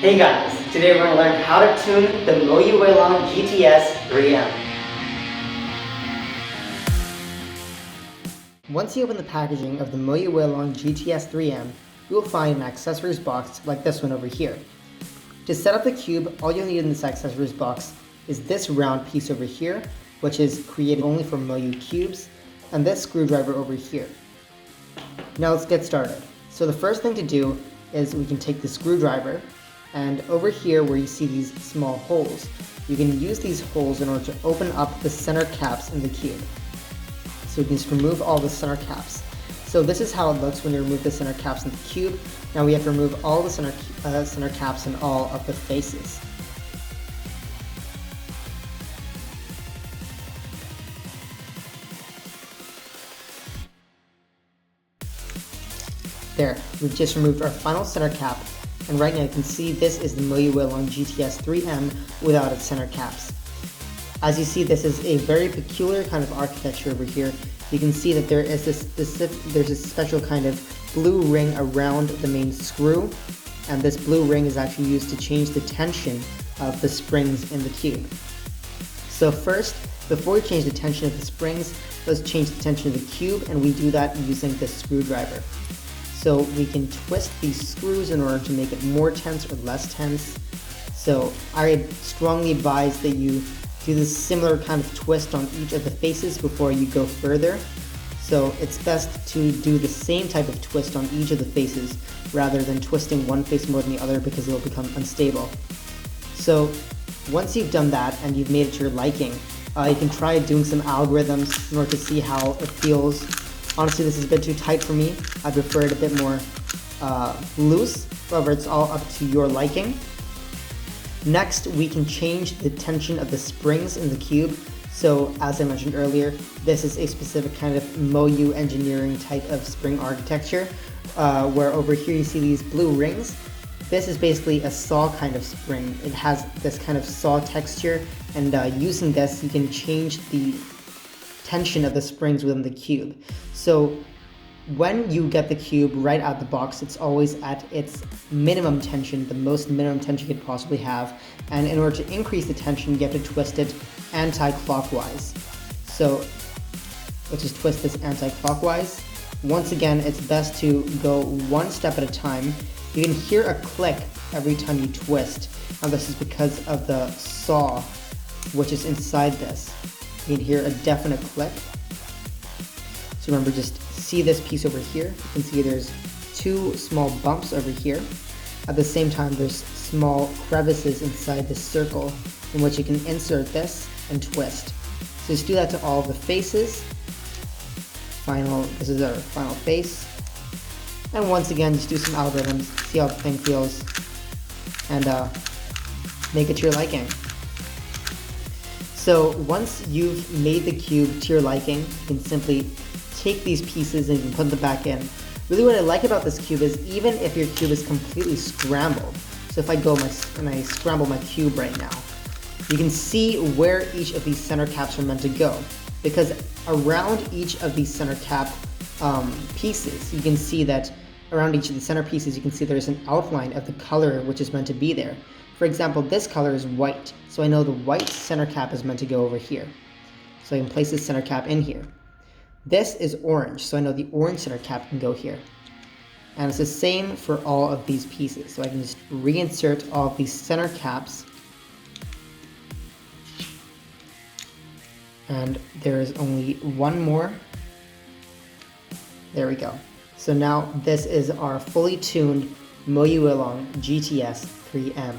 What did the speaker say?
Hey guys, today we're going to learn how to tune the MoYu Weilong GTS 3M. Once you open the packaging of the MoYu Weilong GTS 3M, you will find an accessories box like this one over here. To set up the cube, all you'll need in this accessories box is this round piece over here, which is created only for MoYu cubes, and this screwdriver over here. Now let's get started. So the first thing to do is we can take the screwdriver, and over here where you see these small holes, you can use these holes in order to open up the center caps in the cube. So we can just remove all the center caps. So this is how it looks when you remove the center caps in the cube. Now we have to remove all the center caps in all of the faces. There, we've just removed our final center cap, and right now you can see this is the MoYu Weilong GTS 3M without its center caps. As you see, this is a very peculiar kind of architecture over here. You can see that there is there's a special kind of blue ring around the main screw, and this blue ring is actually used to change the tension of the springs in the cube. So first, before we change the tension of the springs, let's change the tension of the cube, and we do that using this screwdriver. So we can twist these screws in order to make it more tense or less tense. So I strongly advise that you do this similar kind of twist on each of the faces before you go further. So it's best to do the same type of twist on each of the faces rather than twisting one face more than the other, because it will become unstable. So once you've done that and you've made it to your liking, you can try doing some algorithms in order to see how it feels. Honestly, this is a bit too tight for me. I prefer it a bit more loose. However, it's all up to your liking. Next, we can change the tension of the springs in the cube. So as I mentioned earlier, this is a specific kind of MoYu engineering type of spring architecture, where over here you see these blue rings. This is basically a saw kind of spring. It has this kind of saw texture, and using this you can change the tension of the springs within the cube. So when you get the cube right out of the box, it's always at its minimum tension, the most minimum tension you could possibly have. And in order to increase the tension, you have to twist it anti-clockwise. So let's just twist this anti-clockwise. Once again, it's best to go one step at a time. You can hear a click every time you twist. Now this is because of the saw, which is inside this. You can hear a definite click. So remember, just see this piece over here. You can see there's two small bumps over here. At the same time, there's small crevices inside this circle in which you can insert this and twist. So just do that to all of the faces. This is our final face. And once again, just do some algorithms, see how the thing feels, and make it to your liking. So once you've made the cube to your liking, you can simply take these pieces and you can put them back in. Really what I like about this cube is even if your cube is completely scrambled, so if I go and I scramble my cube right now, you can see where each of these center caps are meant to go. Because around each of these center cap pieces, you can see that around each of the center pieces, you can see there's an outline of the color which is meant to be there. For example, this color is white, so I know the white center cap is meant to go over here. So I can place this center cap in here. This is orange, so I know the orange center cap can go here. And it's the same for all of these pieces. So I can just reinsert all of these center caps. And there is only one more. There we go. So now this is our fully tuned MoYu Weilong GTS 3M.